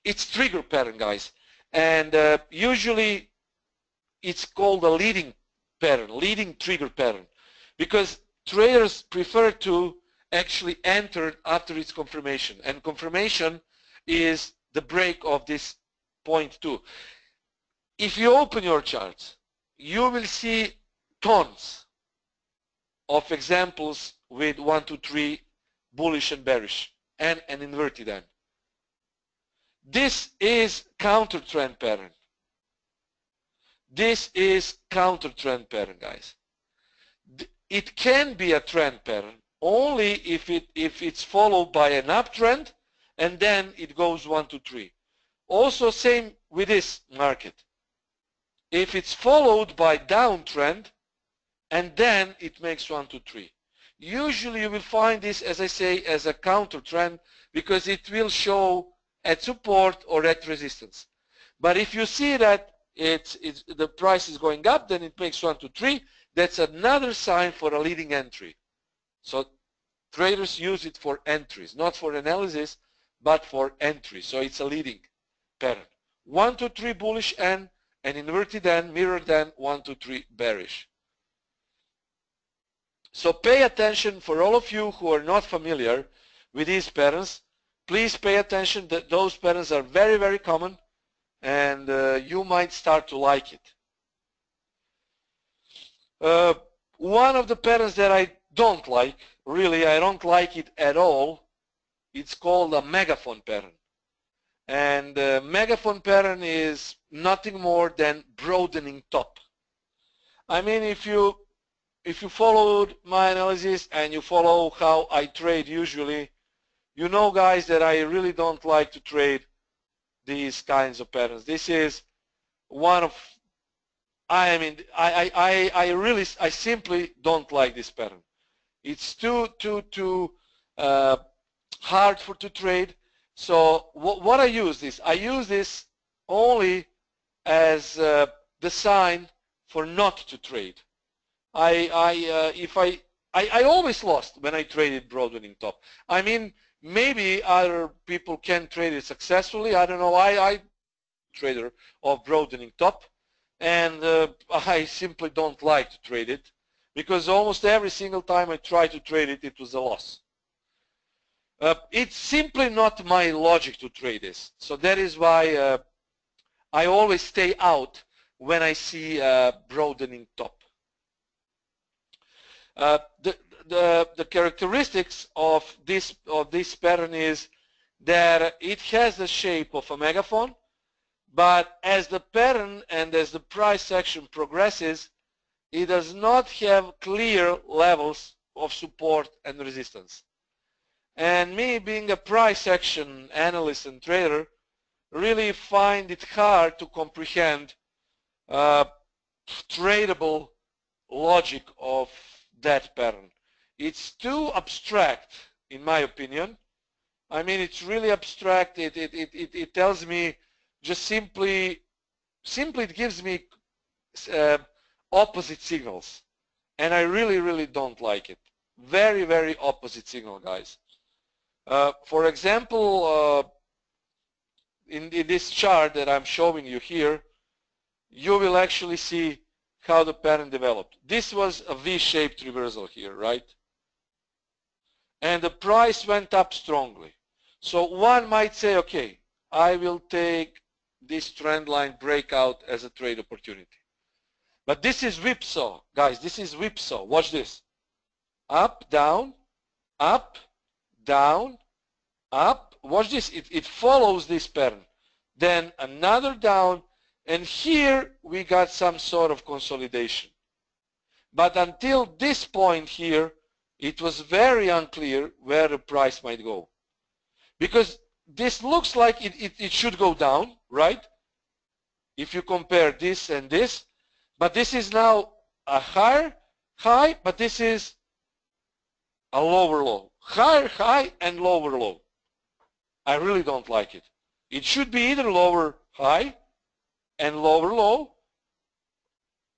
it's trigger pattern, guys, and usually it's called a leading pattern, leading trigger pattern, because traders prefer to actually enter after its confirmation, and confirmation is the break of this point 2. If you open your charts, you will see tons of examples with 1, 2, 3 bullish and bearish, and an inverted N. This is counter trend pattern. This is counter trend pattern, guys. It can be a trend pattern only if it's followed by an uptrend and then it goes 1, 2, 3. Also same with this market. If it's followed by downtrend and then it makes 1, 2, 3. Usually you will find this, as I say, as a counter trend, because it will show at support or at resistance. But if you see that the price is going up, then it makes 1, 2, 3. That's another sign for a leading entry. So traders use it for entries, not for analysis, but for entry. So it's a leading pattern. 1, 2, 3 bullish N, an inverted N, mirrored N, 1, 2, 3 bearish. So pay attention, for all of you who are not familiar with these patterns. Please pay attention that those patterns are very common. and you might start to like it. One of the patterns that I don't like, really I don't like it at all, it's called a megaphone pattern. And megaphone pattern is nothing more than broadening top. I mean, if you followed my analysis and you follow how I trade usually, you know, guys, that I really don't like to trade these kinds of patterns. This is one of, I mean, I simply don't like this pattern. It's too hard to trade. So what I use this? I use this only as the sign for not to trade. I always lost when I traded broadening top. I mean, maybe other people can trade it successfully. I don't know. I trader of broadening top, and I simply don't like to trade it because almost every single time I try to trade it, it was a loss. It's simply not my logic to trade this. So that is why I always stay out when I see broadening top. The characteristics of this pattern is that it has the shape of a megaphone, but as the pattern and as the price action progresses, it does not have clear levels of support and resistance. And me, being a price action analyst and trader, really find it hard to comprehend tradable logic of that pattern. It's too abstract, in my opinion. I mean, it's really abstract. It tells me just simply it gives me opposite signals, and I really don't like it. Very opposite signal, guys. For example, in this chart that I'm showing you here, you will actually see how the pattern developed. This was a V-shaped reversal here, right? And the price went up strongly. So one might say, okay, I will take this trend line breakout as a trade opportunity. But this is whipsaw, guys. This is whipsaw. Watch this. Up, down, up, down, up. Watch this. It follows this pattern. Then another down, and here we got some sort of consolidation. But until this point here, it was very unclear where the price might go. Because this looks like it should go down, right? If you compare this and this. But this is now a higher high, but this is a lower low. Higher high and lower low. I really don't like it. It should be either lower high and lower low,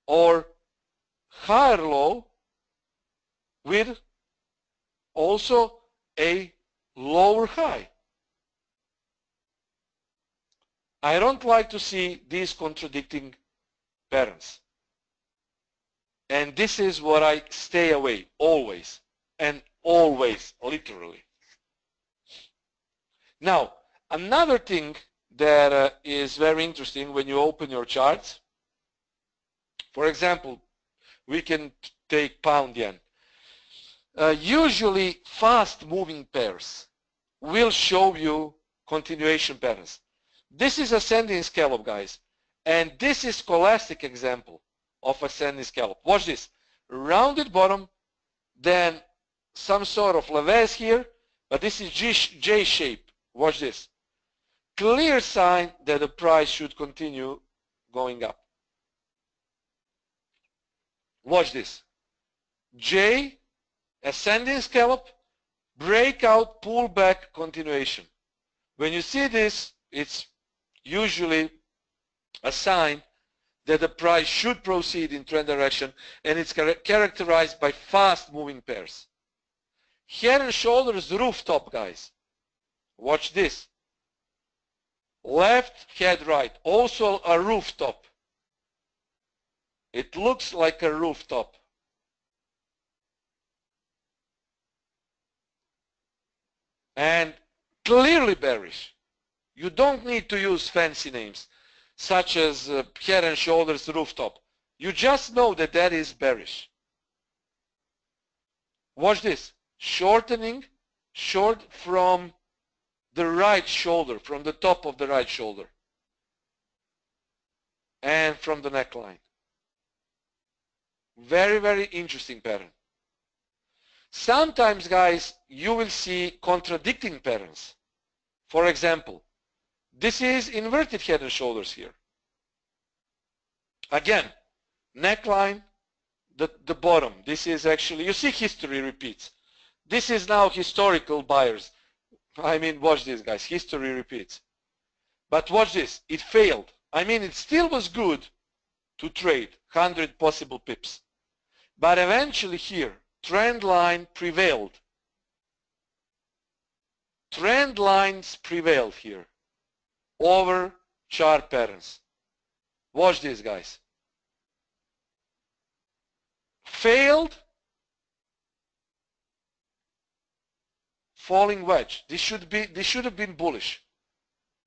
or higher low with also a lower high. I don't like to see these contradicting patterns. And this is what I stay away, always, and always, literally. Now, another thing that is very interesting when you open your charts, for example, we can take pound yen. Usually fast moving pairs will show you continuation patterns. This is ascending scallop, guys, and this is scholastic example of ascending scallop. Watch this. Rounded bottom, then some sort of Levesque here, but this is J shape. Watch this. Clear sign that the price should continue going up. Watch this. J, ascending scallop, breakout, pullback, continuation. When you see this, it's usually a sign that the price should proceed in trend direction, and it's characterized by fast moving pairs. Head and shoulders rooftop, guys. Watch this. Left, head right, also a rooftop. It looks like a rooftop. And clearly bearish. You don't need to use fancy names. such as Head and Shoulders rooftop, you just know that that is bearish. Watch this. Shortening, short from the right shoulder, from the top of the right shoulder, and from the neckline. Very, very interesting pattern. Sometimes, guys, you will see contradicting patterns. For example, this is inverted head and shoulders here. Again, neckline, the bottom. This is actually, you see history repeats. This is now historical buyers. I mean, watch this, guys. History repeats. But watch this. It failed. I mean, it still was good to trade 100 possible pips. But eventually here, trend line prevailed. Trend lines prevailed here over chart patterns. Watch this, guys. Failed, falling wedge. This should have been bullish,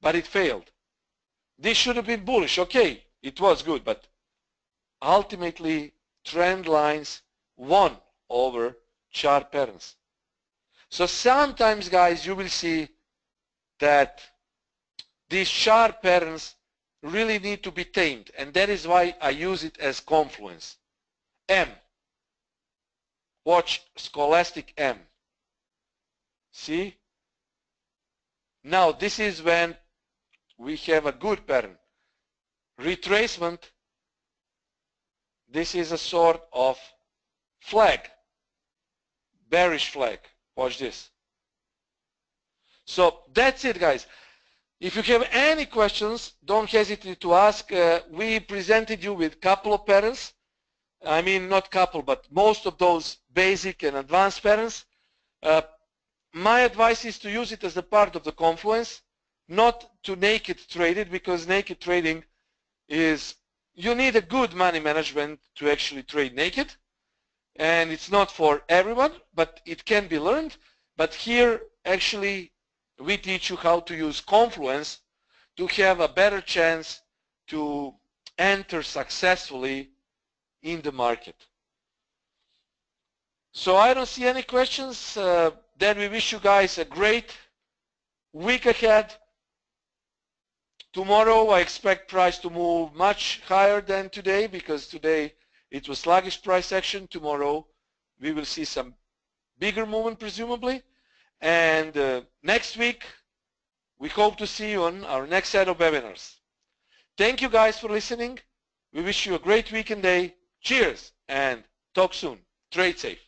but it failed. This should have been bullish. Okay, it was good, but ultimately trend lines won over chart patterns. So sometimes, guys, you will see that these chart patterns really need to be tamed, and that is why I use it as confluence. M. Watch Scholastic M. See? Now this is when we have a good pattern. Retracement. This is a sort of flag. Bearish flag. Watch this. So that's it, guys. If you have any questions, don't hesitate to ask. We presented you with a couple of patterns. I mean, not couple, but most of those basic and advanced patterns. My advice is to use it as a part of the confluence, not to naked trade it, because naked trading is, you need a good money management to actually trade naked, and it's not for everyone, but it can be learned. But here, actually, we teach you how to use confluence to have a better chance to enter successfully in the market. So I don't see any questions. Then we wish you guys a great week ahead. Tomorrow I expect price to move much higher than today, because today it was sluggish price action. Tomorrow we will see some bigger movement presumably. And next week we hope to see you on our next set of webinars. Thank you guys for listening. We wish you a great week and day. Cheers and talk soon. Trade safe.